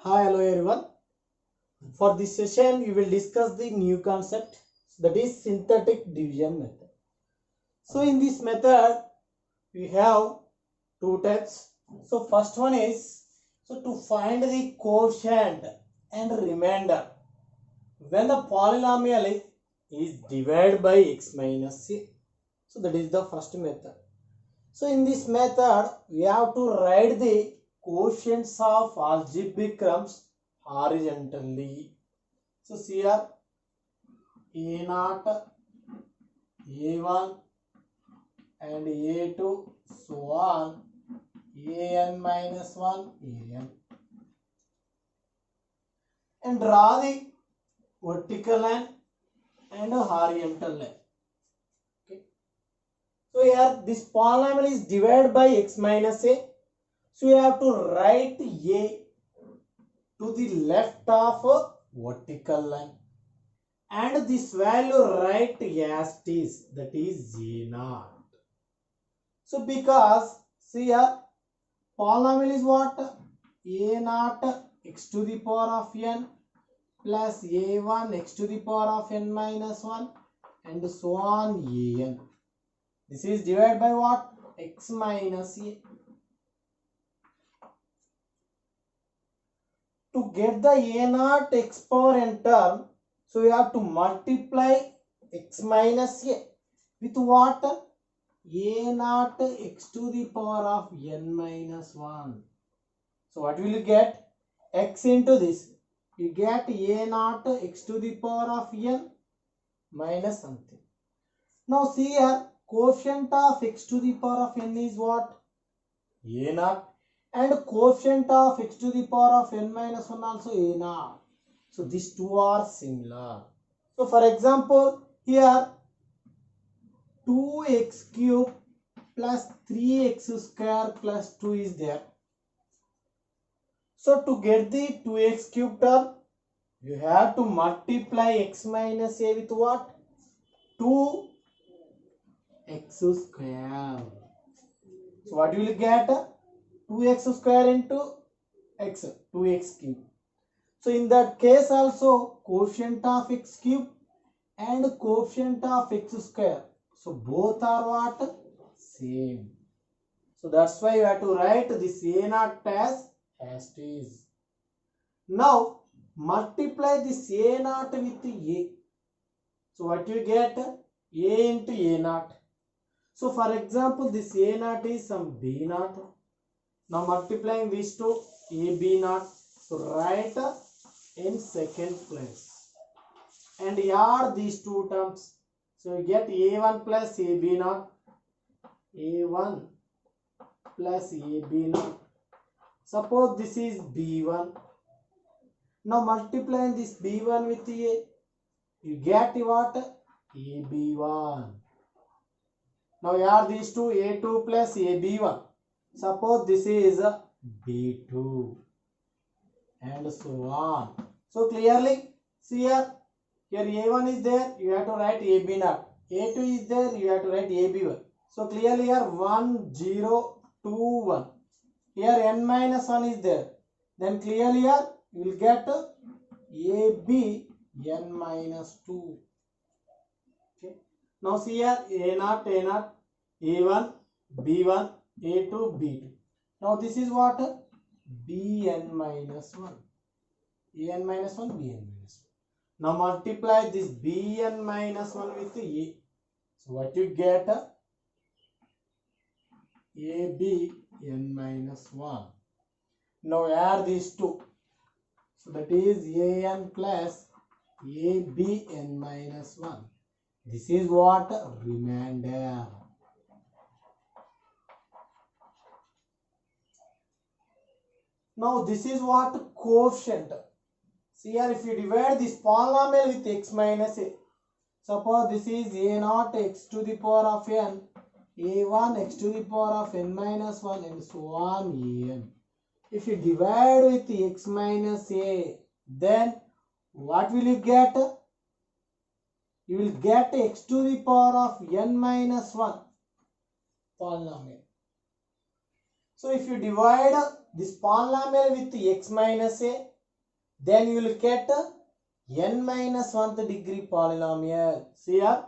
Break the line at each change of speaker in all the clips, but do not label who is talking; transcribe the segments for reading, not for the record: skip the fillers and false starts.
Hi, hello everyone. For this session, we will discuss the new concept that is synthetic division method. So, in this method, we have two types. So, first one is to find the quotient and remainder when the polynomial is divided by x minus a. So, that is the first method. So, in this method, we have to write the quotients of algebraic terms horizontally. So here A naught, A1 and A2 so on An minus 1 An, and draw the vertical line and horizontal line. Okay. So here this polynomial is divided by x minus a. So you have to write a to the left of vertical line. And this value write as it is, that is a naught. So because see here polynomial is what? A naught x to the power of n plus a1 x to the power of n minus 1 and so on an. This is divided by what? X minus a. To get the a naught x power n term, so we have to multiply x minus a with what? A naught x to the power of n minus 1. So what will you get? X into this. You get a naught x to the power of n minus something. Now see here, quotient of x to the power of n is what? A naught. And quotient of x to the power of n minus 1 also a naught. So these two are similar. So for example, here 2x cube plus 3x square plus 2 is there. So to get the 2x cube term, you have to multiply x minus a with what? 2x square. So what you will get? 2x square into x, 2x cube. So in that case also, quotient of x cube and quotient of x square. So both are what? Same. So that's why you have to write this a naught as it is. Now multiply this a naught with a. So what you get? A into a naught. So for example, this a naught is some b naught. Now multiplying these two, a b naught. So write in second place and add these two terms. So you get a1 plus ab naught, a1 plus ab naught. Suppose this is b1. Now multiplying this b1 with a, you get what? ab1. Now add these two, a2 plus ab1. Suppose this is b2 and so on. So clearly, see here a1 is there, you have to write ab naught. A2 is there, you have to write ab1. So clearly here 1, 0, 2, 1. Here n minus 1 is there. Then clearly here you will get ab n minus 2. Okay. Now see here a naught, a1, b1, a2, b2. Now this is what? bn minus 1. an minus 1, bn minus 1. Now multiply this bn minus 1 with a. So what you get? abn minus 1. Now add these two. So that is an plus abn minus 1. This is what? Remainder. Now this is what? Quotient. See here, if you divide this polynomial with x minus a, suppose this is a naught x to the power of n, a1 x to the power of n minus 1 and so on an. If you divide with x minus a, then what will you get? You will get x to the power of n minus 1 polynomial. So if you divide this polynomial with x minus a, then you will get n minus 1th degree polynomial. See here,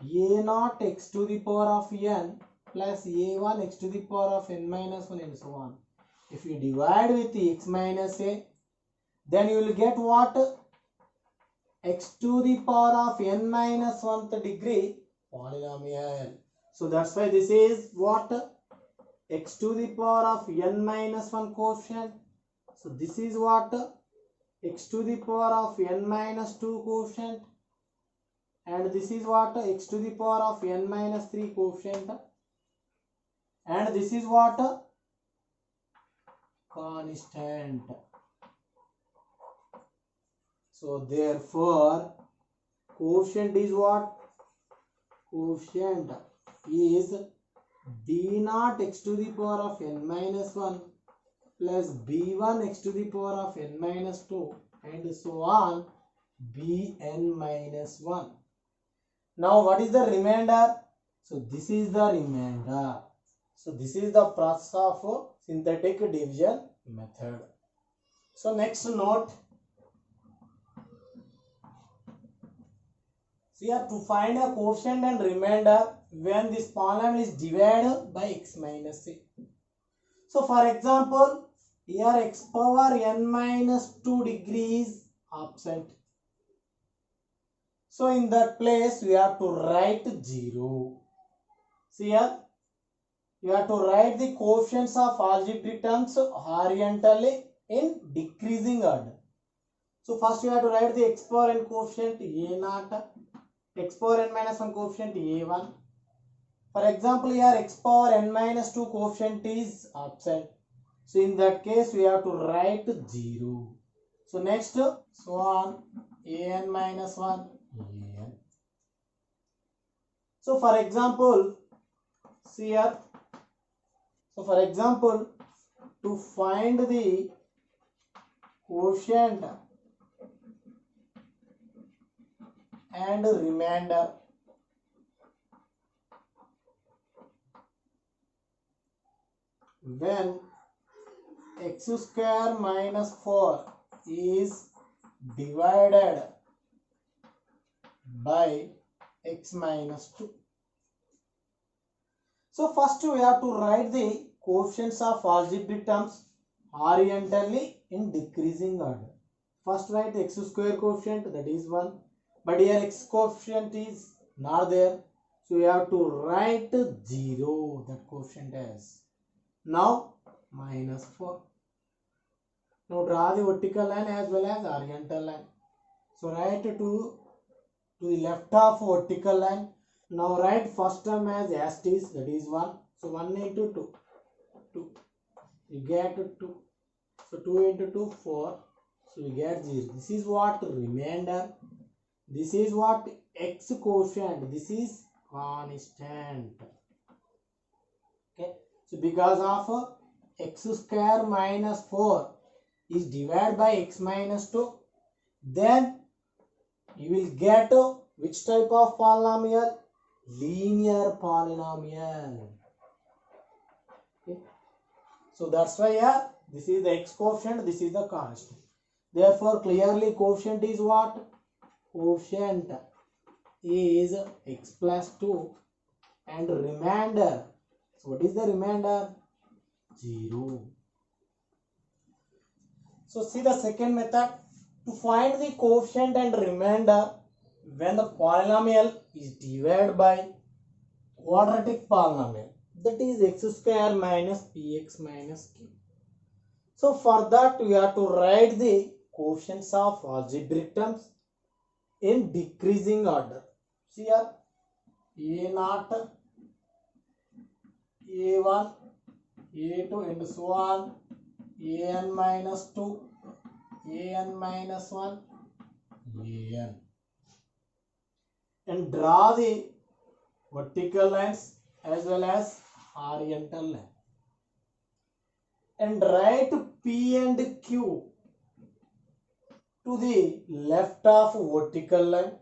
a naught x to the power of n plus a1 x to the power of n minus 1 and so on. If you divide with x minus a, then you will get what? X to the power of n minus 1th degree polynomial. So that's why this is what? X to the power of n minus 1 quotient. So this is what? X to the power of n minus 2 quotient. And this is what? X to the power of n minus 3 quotient. And this is what? Constant. So therefore quotient is what? Quotient is d naught x to the power of n minus 1 plus b1 x to the power of n minus 2 and so on bn minus 1. Now what is the remainder? So this is the remainder. So this is the process of synthetic division method. So next note. So here to find a quotient and remainder when this polynomial is divided by x minus a. So for example, here x power n minus 2 degrees absent. So in that place we have to write 0. See here, you have to write the coefficients of algebraic terms horizontally in decreasing order. So first you have to write the x power n coefficient a0, x power n minus 1 coefficient a1. For example, here x power n minus 2 coefficient is absent. So in that case we have to write 0. So next, so on an minus 1 an. So for example, see here. So for example, to find the quotient and remainder, when x square minus 4 is divided by x minus 2. So first we have to write the coefficients of algebraic terms horizontally in decreasing order. First write x square coefficient, that is 1. But here x coefficient is not there. So we have to write 0, that coefficient as. Now minus 4. Now draw the vertical line as well as horizontal line. So write to the left of vertical line. Now write first term as is, that is 1. So 1 into 2, 2. You get 2. So 2 into 2, 4. So we get 0. This is what? Remainder. This is what? X quotient. This is constant. Okay. So because of x square minus 4 is divided by x minus 2, then you will get which type of polynomial? Linear polynomial. Okay. So that's why here this is the x coefficient, this is the constant. Therefore clearly quotient is what? Quotient is x plus 2 and remainder. So what is the remainder? 0. So see the second method. To find the coefficient and remainder when the polynomial is divided by quadratic polynomial, that is x square minus px minus q. So for that we have to write the coefficients of algebraic terms in decreasing order. See here, a0, a1, a2 and so on, an minus 2, an minus 1, an. And draw the vertical lines as well as horizontal line. And write P and Q to the left of vertical line.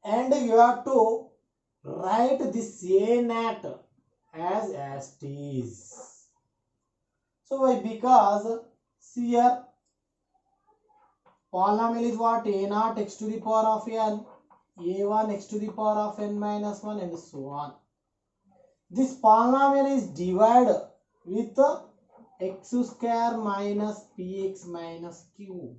And you have to write this a0 as it is. So why? Because see here, polynomial is what? A naught x to the power of n, a1 x to the power of n minus 1 and so on. This polynomial is divided with x square minus px minus q.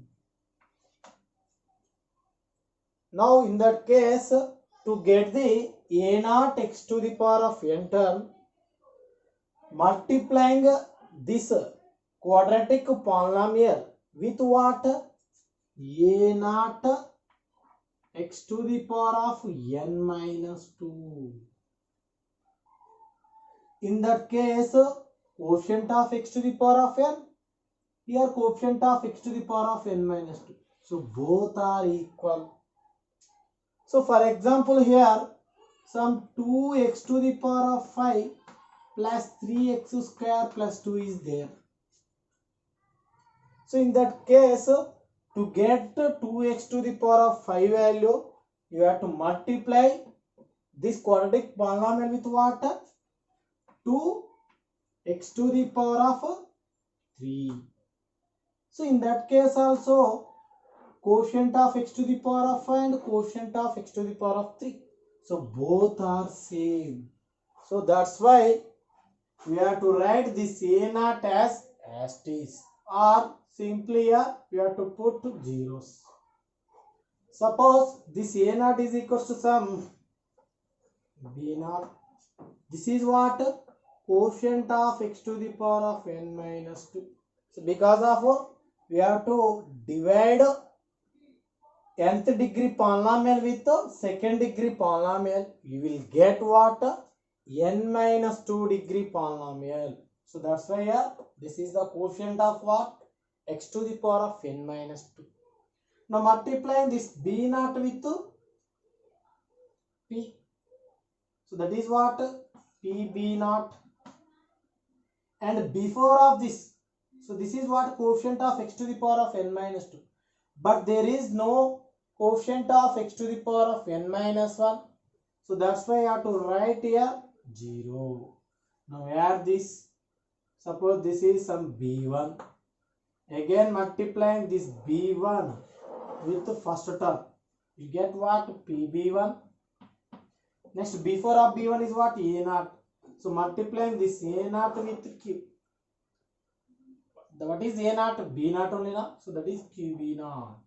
Now in that case, to get the a naught x to the power of n term, multiplying this quadratic polynomial with what? A naught x to the power of n minus 2. In that case, quotient of x to the power of n, here quotient of x to the power of n minus 2. So both are equal. So for example here, some 2x to the power of 5 plus 3x square plus 2 is there. So in that case, to get 2x to the power of 5 value, you have to multiply this quadratic polynomial with what? 2x to the power of 3. So in that case also, quotient of x to the power of 5 and quotient of x to the power of 3. So both are same. So that's why we have to write this a naught as is, or simply here we have to put zeros. Suppose this a naught is equals to some b naught. This is what? Quotient of x to the power of n minus 2. So because of we have to divide nth degree polynomial with second degree polynomial, you will get what? N minus 2 degree polynomial. So that's why here this is the quotient of what? X to the power of n minus 2. Now multiplying this b naught with p. So that is what? Pb naught. And before of this, so this is what? Quotient of x to the power of n minus 2. But there is no quotient of x to the power of n minus 1. So that's why I have to write here 0. Now add this. Suppose this is some b1. Again multiplying this b1 with the first term. You get what? Pb1. Next before of b1 is what? A naught. So multiplying this a naught with q. What is a naught? B naught only now. So that is qb naught.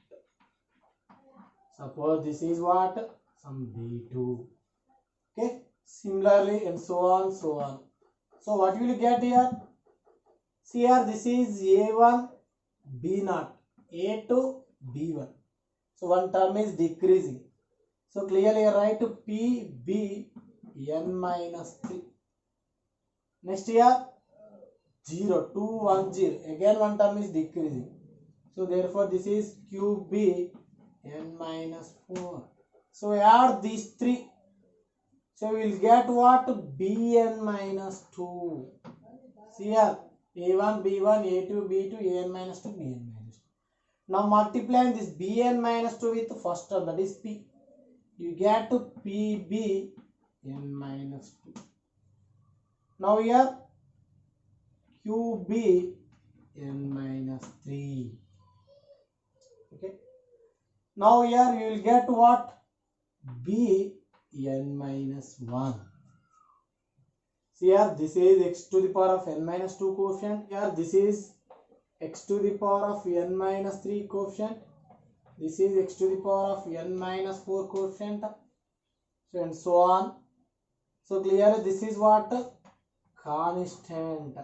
Suppose this is what? Some b2. Okay. Similarly and so on, so on. So what will you get here? See here, this is a1 b naught, a2 b1. So one term is decreasing. So clearly write p b n minus 3. Next here 0, 2, 1, 0. Again one term is decreasing. So therefore this is qb n minus 4. So add these three. So we will get what? Bn minus 2. See here, a1, b1, a2, b2, an minus 2, bn minus 2. Now multiplying this bn minus 2 with the first term, that is p. You get to pb n minus 2. Now here qb n minus 3. Okay. Now here you will get what? B n minus 1. See here, this is x to the power of n minus 2 quotient. Here this is x to the power of n minus 3 quotient. This is x to the power of n minus 4 quotient. So and so on. So clearly this is what? Constant.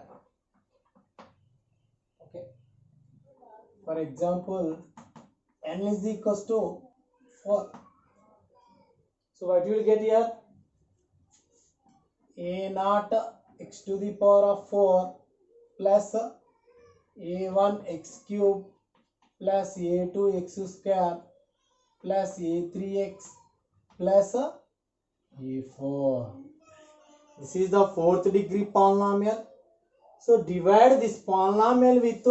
Okay. For example, n is equals to 4. So what you will get here? A naught x to the power of 4 plus a1 x cube plus a2 x square plus a3x plus a4. This is the fourth degree polynomial. So divide this polynomial with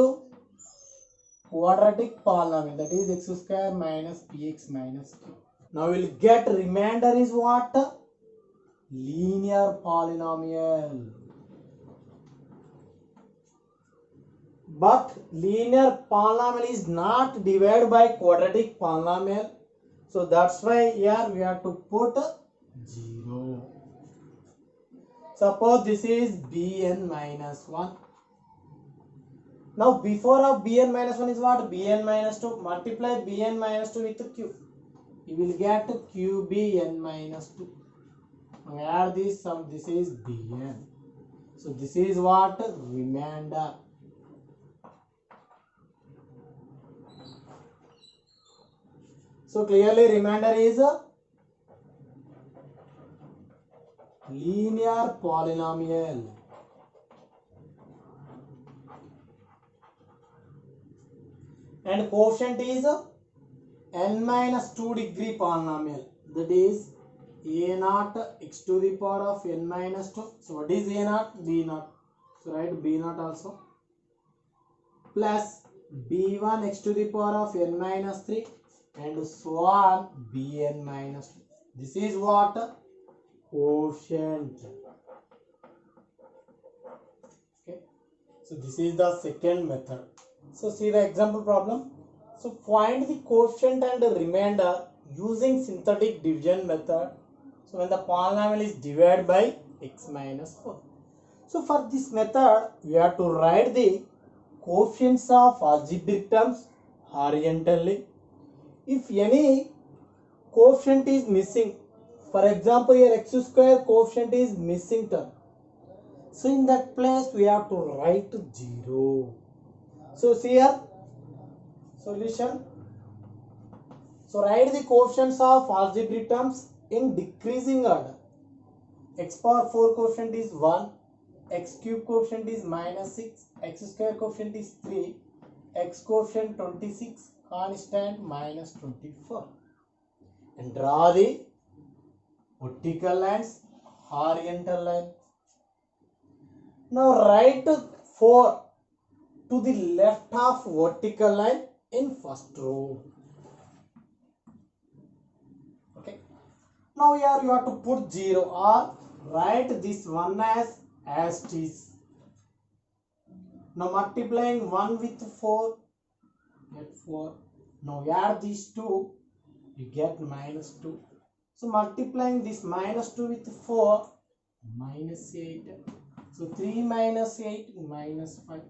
quadratic polynomial, that is x square minus px minus q. Now we will get remainder is what? Linear polynomial. but linear polynomial is not divided by quadratic polynomial. So that's why here we have to put 0. Suppose this is bn minus 1. Now before of bn minus 1 is what? Bn minus 2. Multiply bn minus 2 with q. You will get qbn minus 2. Now add this sum. This is bn. So this is what? Remainder. So clearly remainder is a linear polynomial. And quotient is n minus 2 degree polynomial. That is a naught x to the power of n minus 2. So what is a naught? B naught. So write b naught also. Plus b1 x to the power of n minus 3 and so on bn minus 2. This is what? Quotient. Okay. So this is the second method. So see the example problem. So find the quotient and the remainder using synthetic division method. So when the polynomial is divided by x minus 4. So for this method we have to write the coefficients of algebraic terms horizontally. If any coefficient is missing, for example here x square coefficient is missing term. So in that place we have to write 0. So see here solution. So write the coefficients of algebraic terms in decreasing order. X power 4 coefficient is 1, x cube coefficient is minus 6, x square coefficient is 3, x coefficient 26, constant minus 24. And draw the vertical lines, horizontal line. Now write 4 to the left of vertical line in first row. Okay. Now here you have to put 0 or write this one as it is. Now multiplying 1 with 4, get 4. Now add these 2, you get minus 2. So multiplying this minus 2 with 4, minus 8. So 3 minus 8, minus 5.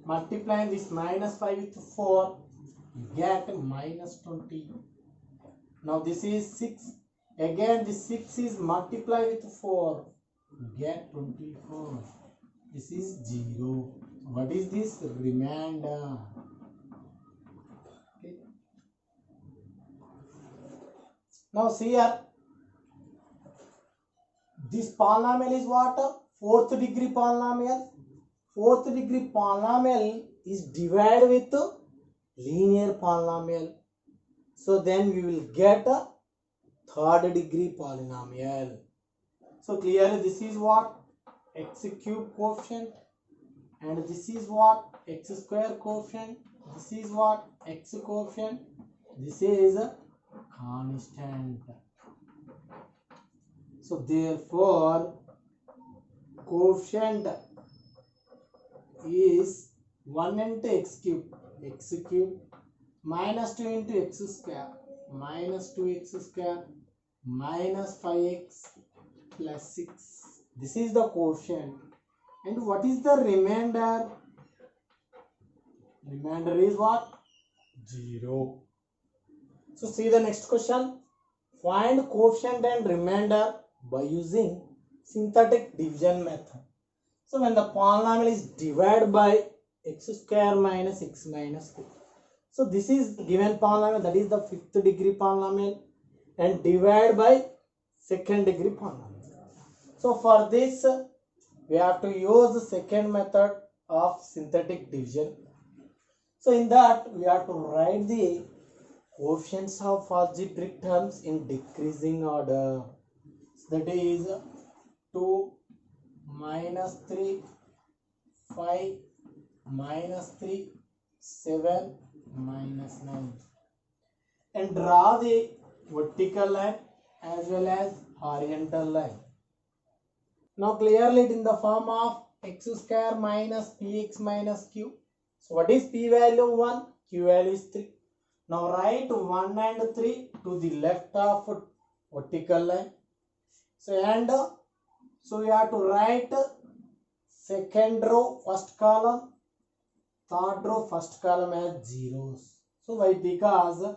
Multiplying this minus 5 with 4, you get minus 20. Now this is 6. Again this 6 is multiplied with 4, you get 24. This is 0. What is this? Remainder. Okay. Now see here. This polynomial is what? 4th degree polynomial. 4th degree polynomial is divided with linear polynomial. So then we will get a 3rd degree polynomial. So clearly this is what? X cube coefficient. And this is what? X square coefficient. This is what? X coefficient. This is a constant. So therefore coefficient is 1 into x cube minus 2 into x square minus 2x square minus 5x plus 6. This is the quotient. And what is the remainder? Remainder is what? 0. So see the next question. Find quotient and remainder by using synthetic division method. So when the polynomial is divided by x square minus x minus 2. So this is given polynomial, that is the 5th degree polynomial, and divide by 2nd degree polynomial. So for this we have to use the second method of synthetic division. So in that we have to write the coefficients of algebraic terms in decreasing order. So that is 2, minus 3, 5, minus 3, 7, minus 9. And draw the vertical line as well as horizontal line. Now clearly it in the form of x square minus px minus q. So what is p value 1? Q value is 3. Now write 1 and 3 to the left of vertical line. So we have to write second row first column, third row first column as zeros. So why? Because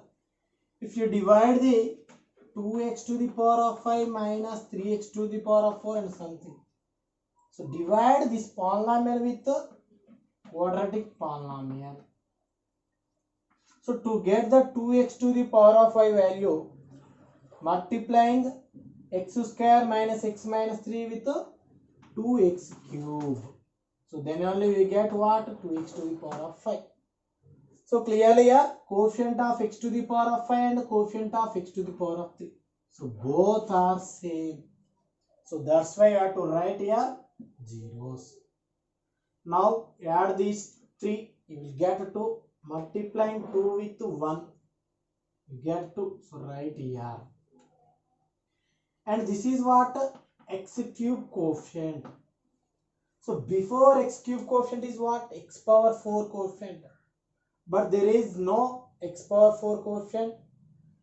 if you divide the 2x to the power of 5 minus 3x to the power of 4 and something. So divide this polynomial with quadratic polynomial. So to get the 2x to the power of 5 value, multiplying x square minus x minus 3 with 2x cube. So then only we get what? 2x to the power of 5. So clearly here, coefficient of x to the power of 5 and coefficient of x to the power of 3. So both are same. So that's why you have to write here zeros. Now add these 3, you will get 2. Multiplying 2 with 1, you get 2. So write here. And this is what? X cube coefficient. So before x cube coefficient is what? X power 4 coefficient. But there is no x power 4 coefficient.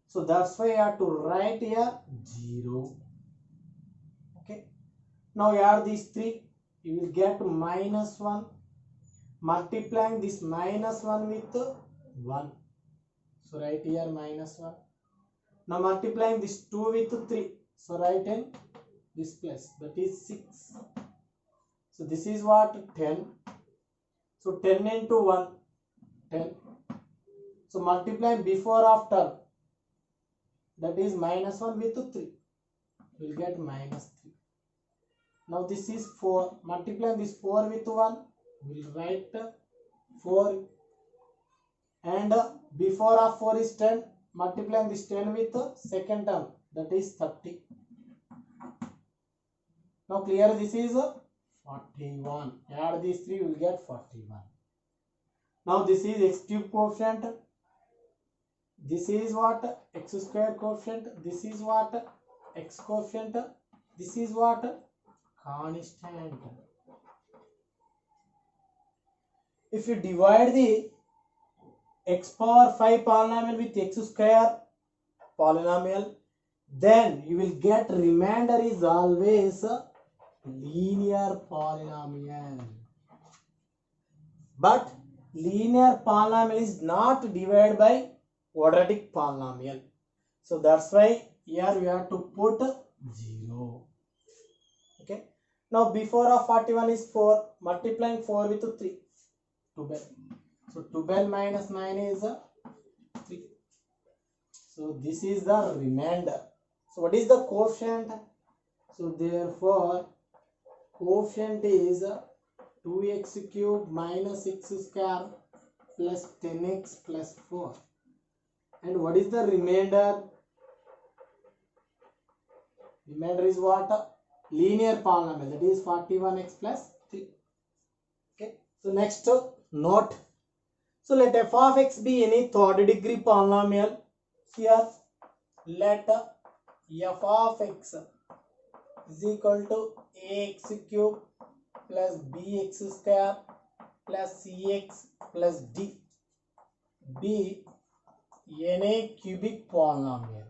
So that's why you have to write here 0. Okay. Now add these 3. You will get minus 1. Multiplying this minus 1 with 1. So write here minus 1. Now multiplying this 2 with 3. So write in this place. That is 6. So this is what? 10. So 10 into 1. 10. So multiplying before after. That is minus 1 with 3. You will get minus 3. Now this is 4. Multiplying this 4 with 1. We will write 4. And before of 4 is 10. Multiplying this 10 with second term. That is 30. Now clear, this is 41. Add these 3, you will get 41. Now this is x cube coefficient. This is what? X square coefficient. This is what? X coefficient. This is what? Constant. If you divide the x power 5 polynomial with x square polynomial, then you will get remainder is always linear polynomial. But linear polynomial is not divided by quadratic polynomial. So that's why here we have to put 0. Okay. Now before of 41 is 4. Multiplying 4 with 3. 12. So 12 minus 9 is 3. So this is the remainder. So what is the quotient? So therefore quotient is 2x cube minus x square plus 10x plus 4. And what is the remainder? Remainder is what? Linear polynomial. That is 41x plus 3. Okay. So next note. So let f of x be any third degree polynomial. Here let f of x is equal to ax cube plus bx square plus cx plus d be any cubic polynomial.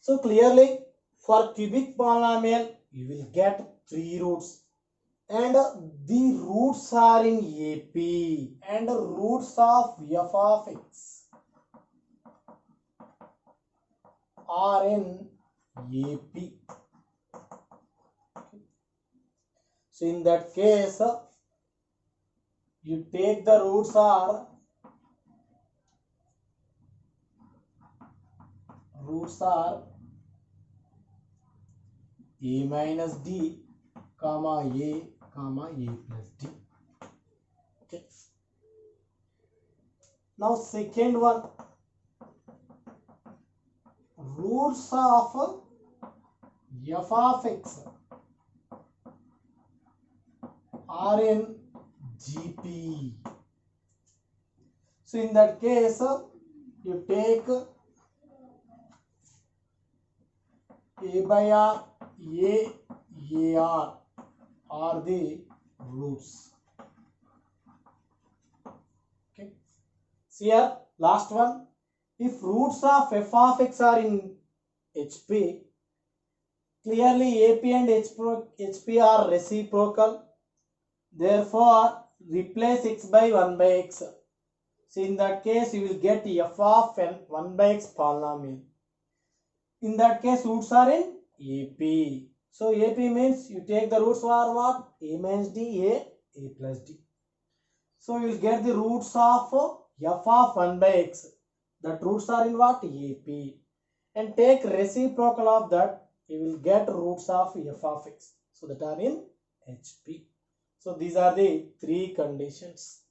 So clearly for cubic polynomial you will get 3 roots. And the roots are in AP, and roots of f of x are in AP. So in that case, you take the roots are a minus d comma a plus d. Okay. Now second one, roots of f of x are in GP. So in that case, you take a by r, a r are the roots. Okay. See here, last one. If roots of f of x are in HP, clearly AP and HP are reciprocal. Therefore, replace x by 1 by x. So in that case, you will get f of n 1 by x polynomial. In that case, roots are in AP. So AP means you take the roots for what? A minus D, A plus D. So you will get the roots of f of 1 by x. That roots are in what? AP. And take reciprocal of that, you will get roots of f of x. So that are in HP. So these are the three conditions.